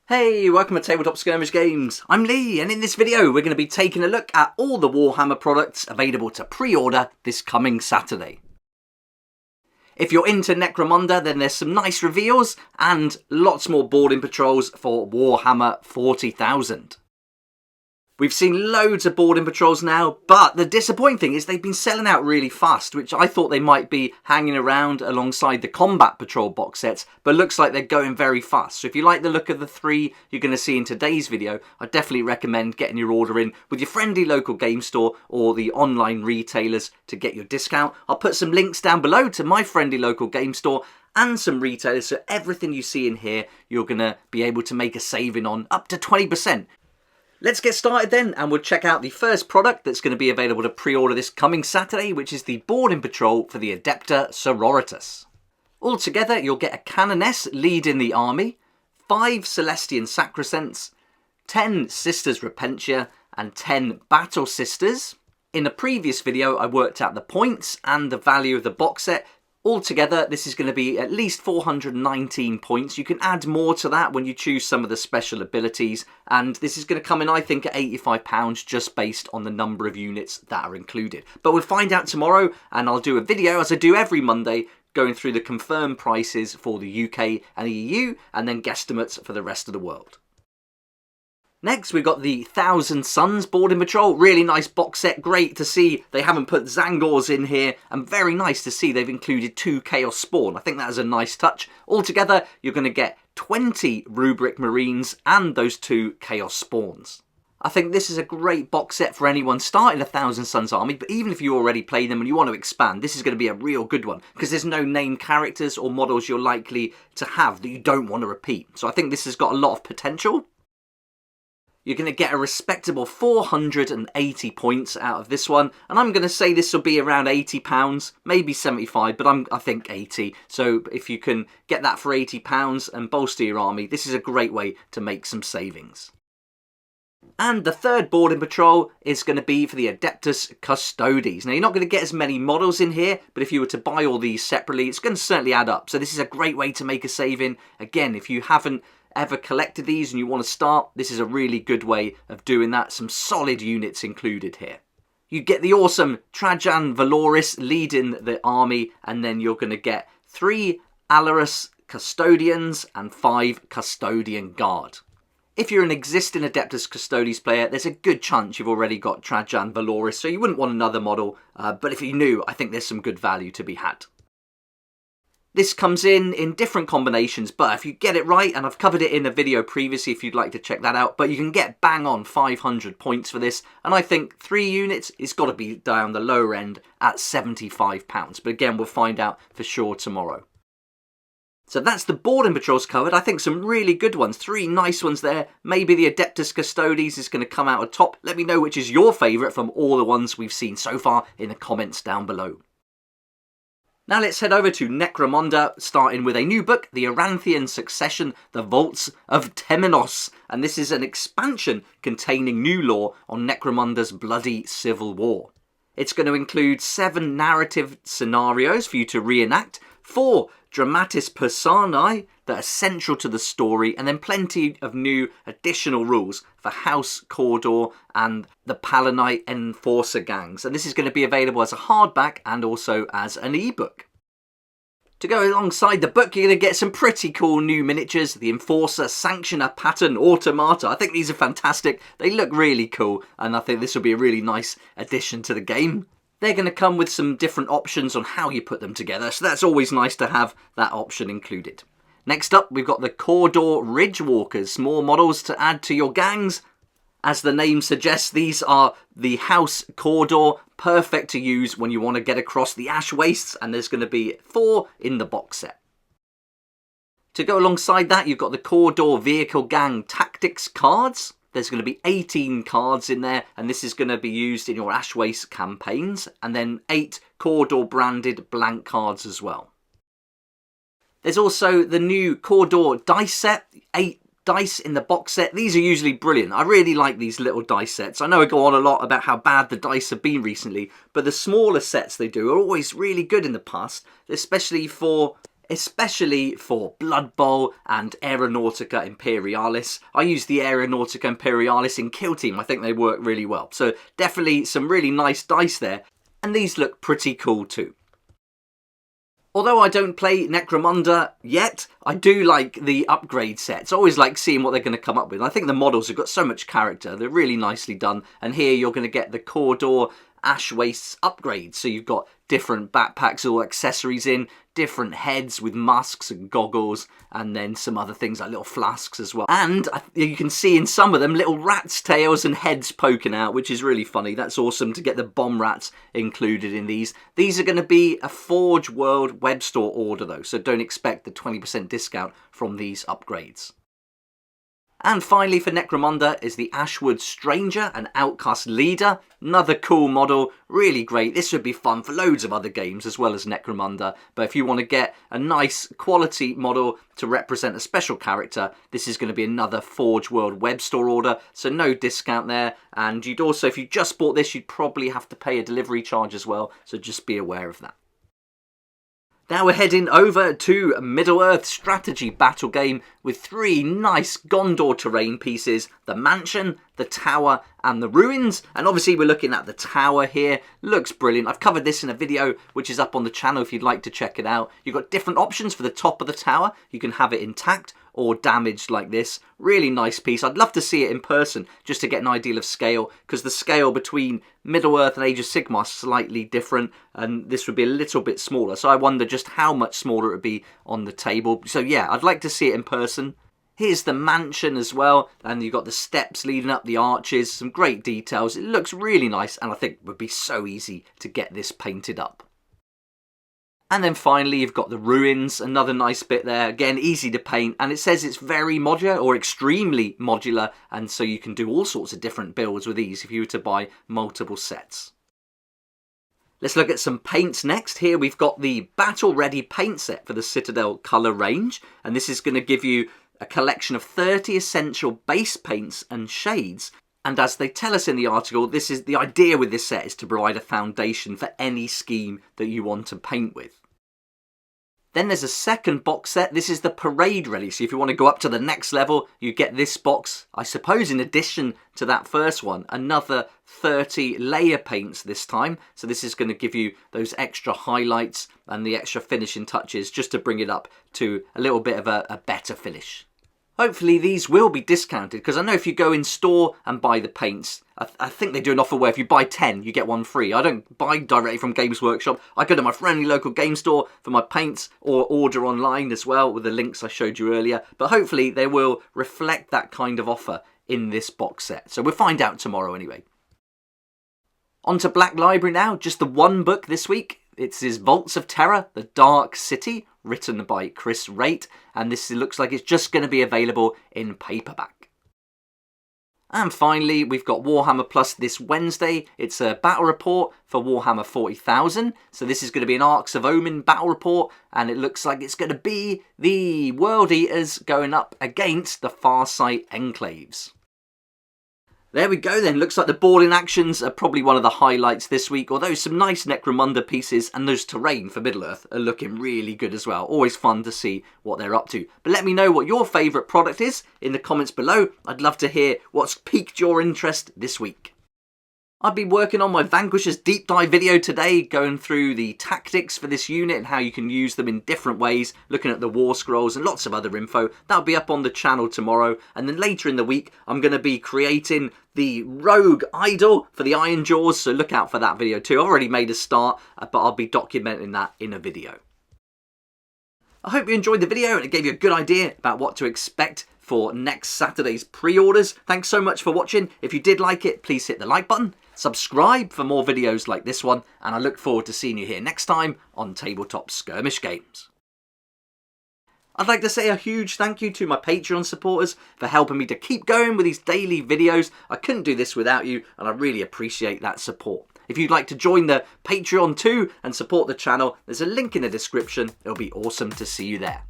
Hey, welcome to Tabletop Skirmish Games. I'm Lee, and in this video we're going to be taking a look at all the Warhammer products available to pre-order this coming Saturday. If you're into Necromunda, then there's some nice reveals and lots more boarding patrols for Warhammer 40,000. We've seen loads of boarding patrols now, but the disappointing thing is they've been selling out really fast, which I thought they might be hanging around alongside the Combat Patrol box sets, but looks like they're going very fast. So if you like the look of the three you're going to see in today's video, I definitely recommend getting your order in with your friendly local game store or the online retailers to get your discount. I'll put some links down below to my friendly local game store and some retailers, so everything you see in here you're going to be able to make a saving on up to 20%. Let's get started then, and we'll check out the first product that's going to be available to pre-order this coming Saturday, which is the boarding patrol for the Adepta Sororitas. Altogether, you'll get a Canoness leading the army, 5 Celestian Sacrosancts, 10 Sisters Repentia, and 10 Battle Sisters. In a previous video, I worked out the points and the value of the box set. Altogether, this is going to be at least 419 points. You can add more to that when you choose some of the special abilities, and this is going to come in, I think, at £85 just based on the number of units that are included. But we'll find out tomorrow, and I'll do a video, as I do every Monday, going through the confirmed prices for the UK and the EU, and then guesstimates for the rest of the world. Next, we've got the Thousand Suns boarding patrol. Really nice box set. Great to see they haven't put Zangors in here, and very nice to see they've included 2 Chaos Spawn. I think that is a nice touch. Altogether, you're going to get 20 Rubric Marines and those 2 Chaos Spawns. I think this is a great box set for anyone starting a Thousand Suns army, but even if you already play them and you want to expand, this is going to be a real good one, because there's no named characters or models you're likely to have that you don't want to repeat. So I think this has got a lot of potential. You're going to get a respectable 480 points out of this one, and I'm going to say this will be around £80, maybe 75, but I think 80. So if you can get that for £80 and bolster your army, this is a great way to make some savings. And the third boarding patrol is going to be for the Adeptus Custodes. Now, you're not going to get as many models in here, but if you were to buy all these separately, it's going to certainly add up. So this is a great way to make a saving. Again, if you haven't ever collected these and you want to start, this is a really good way of doing that. Some solid units included here. You get the awesome Trajan Valoris leading the army, and then you're going to get 3 Alarus Custodians and 5 Custodian Guard. If you're an existing Adeptus Custodes player, there's a good chance you've already got Trajan Valoris, so you wouldn't want another model, but if you're new, I think there's some good value to be had. This comes in different combinations, but if you get it right, and I've covered it in a video previously if you'd like to check that out, but you can get bang on 500 points for this, and I think 3 units, it's got to be down the lower end at £75. But again, we'll find out for sure tomorrow. So that's the boarding patrols covered. I think some really good ones, 3 nice ones there. Maybe the Adeptus Custodes is going to come out on top. Let me know which is your favourite from all the ones we've seen so far in the comments down below. Now let's head over to Necromunda, starting with a new book, The Aranthian Succession, The Vaults of Temenos. And this is an expansion containing new lore on Necromunda's bloody civil war. It's going to include 7 narrative scenarios for you to reenact, 4 dramatis personae that are central to the story, and then plenty of new additional rules for House Cawdor and the Palanite Enforcer gangs. And this is going to be available as a hardback and also as an ebook. To go alongside the book, you're going to get some pretty cool new miniatures. The Enforcer Sanctioner Pattern Automata. I think these are fantastic. They look really cool, and I think this will be a really nice addition to the game. They're going to come with some different options on how you put them together, so that's always nice to have that option included. Next up, we've got the Cawdor Ridgewalkers, more models to add to your gangs. As the name suggests, these are the House Cawdor, perfect to use when you want to get across the Ash Wastes, and there's going to be 4 in the box set. To go alongside that, you've got the Cawdor Vehicle Gang Tactics cards. There's going to be 18 cards in there, and this is going to be used in your Ash Waste campaigns, and then 8 Cawdor branded blank cards as well. There's also the new Cawdor dice set, 8 dice in the box set. These are usually brilliant. I really like these little dice sets. I know I go on a lot about how bad the dice have been recently, but the smaller sets they do are always really good in the past, especially for especially for Blood Bowl and Aeronautica Imperialis. I use the Aeronautica Imperialis in Kill Team. I think they work really well. So definitely some really nice dice there, and these look pretty cool too. Although I don't play Necromunda yet, I do like the upgrade sets. I always like seeing what they're going to come up with. I think the models have got so much character. They're really nicely done. And here you're going to get the Corridor Ash Wastes upgrades. So you've got different backpacks or accessories in, different heads with masks and goggles, and then some other things like little flasks as well. And you can see in some of them little rats' tails and heads poking out, which is really funny. That's awesome to get the bomb rats included in these. These are going to be a Forge World web store order though, so don't expect the 20% discount from these upgrades. And finally for Necromunda is the Ashwood Stranger, an Outcast Leader. Another cool model, really great. This would be fun for loads of other games as well as Necromunda. But if you want to get a nice quality model to represent a special character, this is going to be another Forge World web store order. So no discount there. And you'd also, if you just bought this, you'd probably have to pay a delivery charge as well. So just be aware of that. Now we're heading over to Middle-earth strategy battle game with 3 nice Gondor terrain pieces, the mansion, the tower and the ruins. And obviously we're looking at the tower here. Looks brilliant. I've covered this in a video which is up on the channel if you'd like to check it out. You've got different options for the top of the tower. You can have it intact or damaged like this. Really nice piece. I'd love to see it in person just to get an idea of scale, because the scale between Middle-earth and Age of Sigmar is slightly different, and this would be a little bit smaller. So I wonder just how much smaller it would be on the table. So yeah, I'd like to see it in person. Here's the mansion as well, and you've got the steps leading up, the arches, some great details. It looks really nice, and I think it would be so easy to get this painted up. And then finally you've got the ruins, another nice bit there, again easy to paint, and it says it's very modular or extremely modular, and so you can do all sorts of different builds with these if you were to buy multiple sets. Let's look at some paints next. Here we've got the Battle Ready paint set for the Citadel colour range, and this is going to give you a collection of 30 essential base paints and shades. And as they tell us in the article, this is the idea with this set is to provide a foundation for any scheme that you want to paint with. Then there's a second box set. This is the Parade Ready. So if you want to go up to the next level, you get this box. I suppose in addition to that first one, another 30 layer paints this time. So this is going to give you those extra highlights and the extra finishing touches just to bring it up to a little bit of a better finish. Hopefully these will be discounted, because I know if you go in store and buy the paints, I think they do an offer where if you buy 10, you get one free. I don't buy directly from Games Workshop. I go to my friendly local game store for my paints, or order online as well with the links I showed you earlier. But hopefully they will reflect that kind of offer in this box set. So we'll find out tomorrow anyway. On to Black Library now, just the one book this week. It's his Vaults of Terror, The Dark City, written by Chris Raitt, and this looks like it's just going to be available in paperback. And finally, we've got Warhammer Plus this Wednesday. It's a battle report for Warhammer 40,000. So this is going to be an Arcs of Omen battle report, and it looks like it's going to be the World Eaters going up against the Farsight Enclaves. There we go then, looks like the balling actions are probably one of the highlights this week, although some nice Necromunda pieces and those terrain for Middle-earth are looking really good as well. Always fun to see what they're up to. But let me know what your favourite product is in the comments below. I'd love to hear what's piqued your interest this week. I've been working on my Vanquishers deep dive video today, going through the tactics for this unit and how you can use them in different ways, looking at the war scrolls and lots of other info. That'll be up on the channel tomorrow, and then later in the week I'm going to be creating the Rogue Idol for the Iron Jaws, so look out for that video too. I've already made a start, but I'll be documenting that in a video. I hope you enjoyed the video and it gave you a good idea about what to expect for next Saturday's pre-orders. Thanks so much for watching. If you did like it, please hit the like button, subscribe for more videos like this one, and I look forward to seeing you here next time on Tabletop Skirmish Games. I'd like to say a huge thank you to my Patreon supporters for helping me to keep going with these daily videos. I couldn't do this without you, and I really appreciate that support. If you'd like to join the Patreon too and support the channel, there's a link in the description. It'll be awesome to see you there.